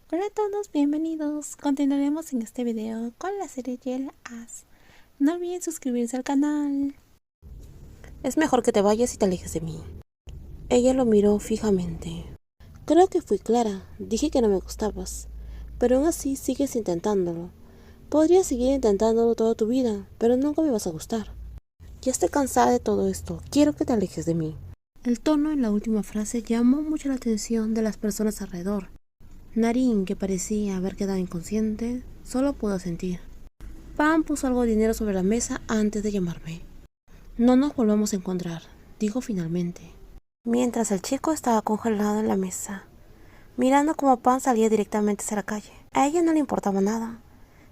Hola a todos, bienvenidos. Continuaremos en este video con la serie Yell As. No olviden suscribirse al canal. Es mejor que te vayas y te alejes de mí. Ella lo miró fijamente. Creo que fui clara. Dije que no me gustabas. Pero aún así sigues intentándolo. Podrías seguir intentándolo toda tu vida, pero nunca me vas a gustar. Ya estoy cansada de todo esto. Quiero que te alejes de mí. El tono en la última frase llamó mucho la atención de las personas alrededor. Narin, que parecía haber quedado inconsciente, solo pudo sentir. Pam puso algo de dinero sobre la mesa antes de llamarme. No nos volvamos a encontrar, dijo finalmente, mientras el chico estaba congelado en la mesa, mirando cómo Pam salía directamente hacia la calle. A ella no le importaba nada,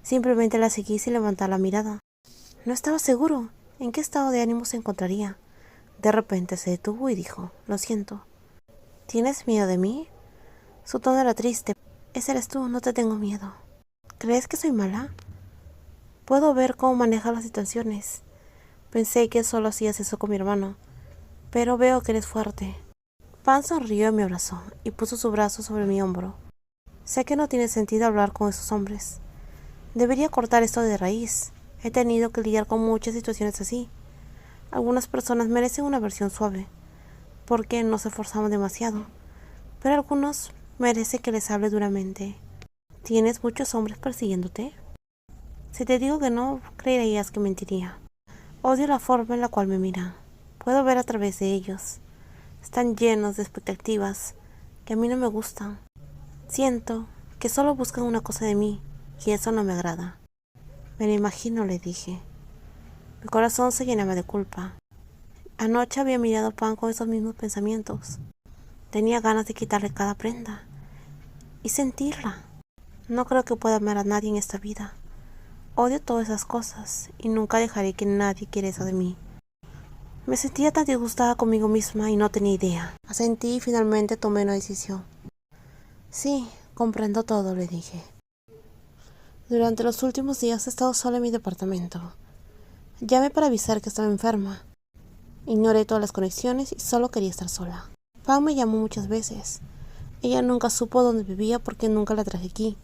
simplemente la seguí sin levantar la mirada. No estaba seguro en qué estado de ánimo se encontraría. De repente se detuvo y dijo, lo siento. ¿Tienes miedo de mí? Su tono era triste. Ese eres tú, no te tengo miedo. ¿Crees que soy mala? Puedo ver cómo manejas las situaciones. Pensé que solo hacías eso con mi hermano, pero veo que eres fuerte. Pan sonrió y me abrazó y puso su brazo sobre mi hombro. Sé que no tiene sentido hablar con esos hombres. Debería cortar esto de raíz. He tenido que lidiar con muchas situaciones así. Algunas personas merecen una versión suave, porque nos esforzamos demasiado, pero algunos merecen que les hable duramente. ¿Tienes muchos hombres persiguiéndote? Si te digo que no, creerías que mentiría. Odio la forma en la cual me miran. Puedo ver a través de ellos. Están llenos de expectativas que a mí no me gustan. Siento que solo buscan una cosa de mí y eso no me agrada. Me lo imagino, le dije. Mi corazón se llenaba de culpa. Anoche había mirado a Pan con esos mismos pensamientos. Tenía ganas de quitarle cada prenda y sentirla. No creo que pueda amar a nadie en esta vida. Odio todas esas cosas y nunca dejaré que nadie quiera eso de mí. Me sentía tan disgustada conmigo misma y no tenía idea. Asentí y finalmente tomé una decisión. Sí, comprendo todo, le dije. Durante los últimos días he estado sola en mi departamento. Llamé para avisar que estaba enferma. Ignoré todas las conexiones y solo quería estar sola. Pam me llamó muchas veces. Ella nunca supo dónde vivía porque nunca la traje aquí.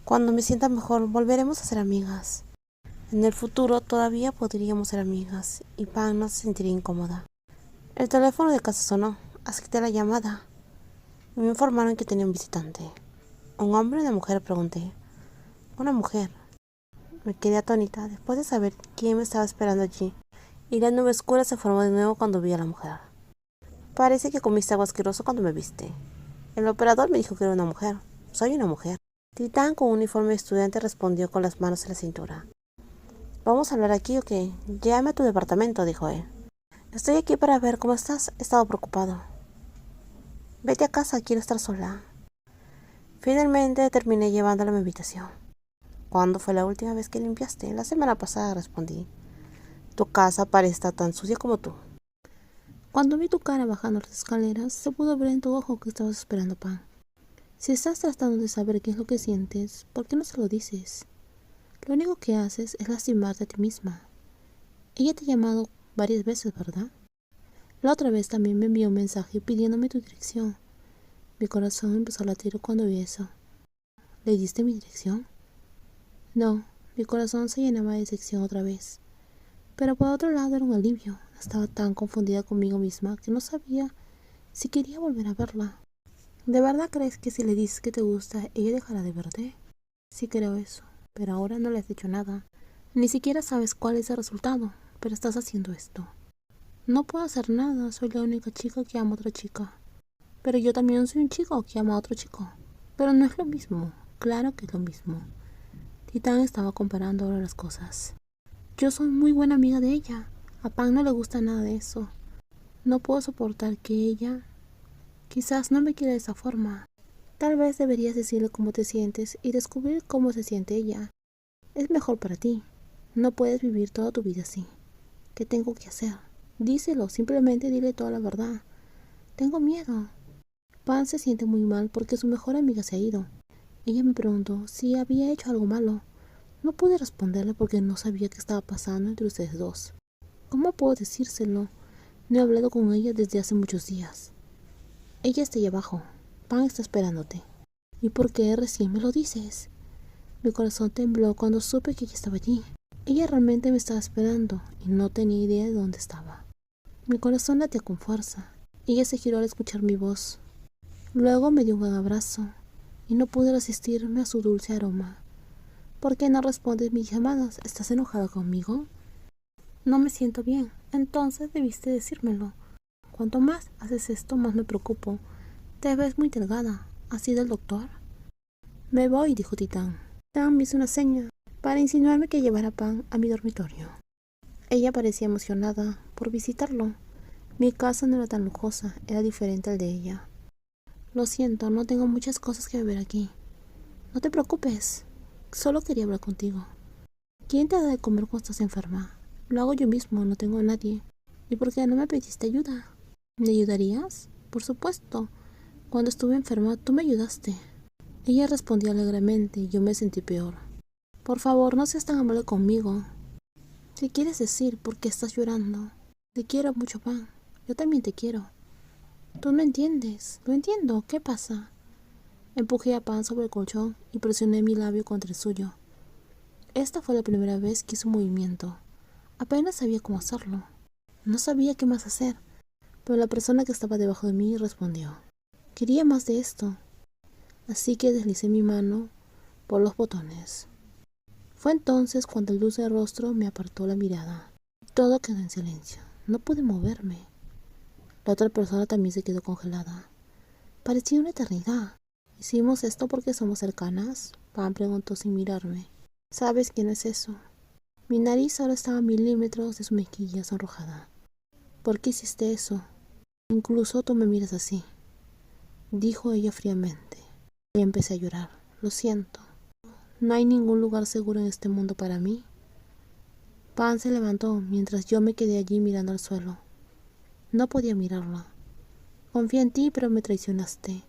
Cuando me sienta mejor, volveremos a ser amigas. En el futuro todavía podríamos ser amigas y Pam no se sentiría incómoda. El teléfono de casa sonó. Acepté la llamada. Me informaron que tenía un visitante. ¿Un hombre o una mujer?, pregunté. Una mujer. Me quedé atónita después de saber quién me estaba esperando allí, y la nube oscura se formó de nuevo cuando vi a la mujer. Parece que comiste algo asqueroso cuando me viste. El operador me dijo que era una mujer. Soy una mujer. Titán con un uniforme de estudiante respondió con las manos en la cintura. ¿Vamos a hablar aquí o qué? Llévame a tu departamento, dijo él. Estoy aquí para ver cómo estás. He estado preocupado. Vete a casa, quiero estar sola. Finalmente terminé llevándola a mi habitación. ¿Cuándo fue la última vez que limpiaste? La semana pasada, respondí. Tu casa parece estar tan sucia como tú. Cuando vi tu cara bajando las escaleras, se pudo ver en tu ojo que estabas esperando pan. Si estás tratando de saber qué es lo que sientes, ¿por qué no se lo dices? Lo único que haces es lastimarte a ti misma. Ella te ha llamado varias veces, ¿verdad? La otra vez también me envió un mensaje pidiéndome tu dirección. Mi corazón empezó a latir cuando vi eso. ¿Le diste mi dirección? No, mi corazón se llenaba de decepción otra vez. Pero por otro lado era un alivio. Estaba tan confundida conmigo misma que no sabía si quería volver a verla. ¿De verdad crees que si le dices que te gusta, ella dejará de verte? Sí creo eso, pero ahora no le has dicho nada. Ni siquiera sabes cuál es el resultado, pero estás haciendo esto. No puedo hacer nada, soy la única chica que ama a otra chica. Pero yo también soy un chico que ama a otro chico. Pero no es lo mismo, claro que es lo mismo. Titán estaba comparando ahora las cosas. Yo soy muy buena amiga de ella. A Pan no le gusta nada de eso. No puedo soportar que ella quizás no me quiera de esa forma. Tal vez deberías decirle cómo te sientes y descubrir cómo se siente ella. Es mejor para ti. No puedes vivir toda tu vida así. ¿Qué tengo que hacer? Díselo, simplemente dile toda la verdad. Tengo miedo. Pan se siente muy mal porque su mejor amiga se ha ido. Ella me preguntó si había hecho algo malo. No pude responderle porque no sabía qué estaba pasando entre ustedes dos. ¿Cómo puedo decírselo? No he hablado con ella desde hace muchos días. Ella está ahí abajo. Pan está esperándote. ¿Y por qué recién me lo dices? Mi corazón tembló cuando supe que ella estaba allí. Ella realmente me estaba esperando y no tenía idea de dónde estaba. Mi corazón latía con fuerza. Ella se giró al escuchar mi voz. Luego me dio un gran abrazo y no pude resistirme a su dulce aroma. ¿Por qué no respondes mis llamadas? ¿Estás enojada conmigo? No me siento bien. Entonces debiste decírmelo. Cuanto más haces esto, más me preocupo. Te ves muy delgada. ¿Has ido al doctor? Me voy, dijo Titán. Titán me hizo una seña para insinuarme que llevara pan a mi dormitorio. Ella parecía emocionada por visitarlo. Mi casa no era tan lujosa, era diferente al de ella. Lo siento, no tengo muchas cosas que beber aquí. No te preocupes, solo quería hablar contigo. ¿Quién te da de comer cuando estás enferma? Lo hago yo mismo, no tengo a nadie. ¿Y por qué no me pediste ayuda? ¿Me ayudarías? Por supuesto. Cuando estuve enferma, tú me ayudaste. Ella respondió alegremente y yo me sentí peor. Por favor, no seas tan amable conmigo. ¿Qué quieres decir? ¿Por qué estás llorando? Te quiero mucho, Pan. Yo también te quiero. Tú no entiendes. Lo entiendo. ¿Qué pasa? Empujé a Pan sobre el colchón y presioné mi labio contra el suyo. Esta fue la primera vez que hizo un movimiento. Apenas sabía cómo hacerlo. No sabía qué más hacer, pero la persona que estaba debajo de mí respondió. Quería más de esto. Así que deslicé mi mano por los botones. Fue entonces cuando el dulce rostro me apartó la mirada. Todo quedó en silencio. No pude moverme. La otra persona también se quedó congelada. Parecía una eternidad. ¿Hicimos esto porque somos cercanas? Pan preguntó sin mirarme. ¿Sabes quién es eso? Mi nariz ahora estaba a milímetros de su mejilla sonrojada. ¿Por qué hiciste eso? Incluso tú me miras así, dijo ella fríamente. Y empecé a llorar. Lo siento. ¿No hay ningún lugar seguro en este mundo para mí? Pan se levantó mientras yo me quedé allí mirando al suelo. No podía mirarla. Confié en ti, pero me traicionaste.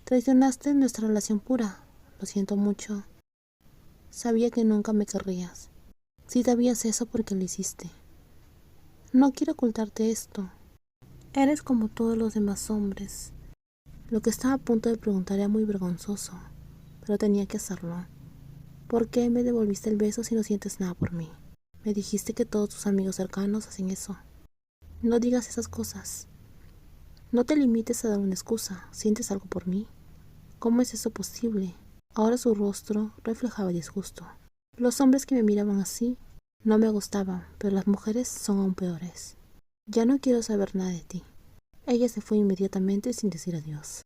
Traicionaste nuestra relación pura. Lo siento mucho. Sabía que nunca me querrías. Si sabías eso, ¿por qué lo hiciste? No quiero ocultarte esto. Eres como todos los demás hombres. Lo que estaba a punto de preguntar era muy vergonzoso, pero tenía que hacerlo. ¿Por qué me devolviste el beso si no sientes nada por mí? Me dijiste que todos tus amigos cercanos hacen eso. No digas esas cosas. No te limites a dar una excusa. ¿Sientes algo por mí? ¿Cómo es eso posible? Ahora su rostro reflejaba disgusto. Los hombres que me miraban así no me gustaban, pero las mujeres son aún peores. Ya no quiero saber nada de ti. Ella se fue inmediatamente sin decir adiós.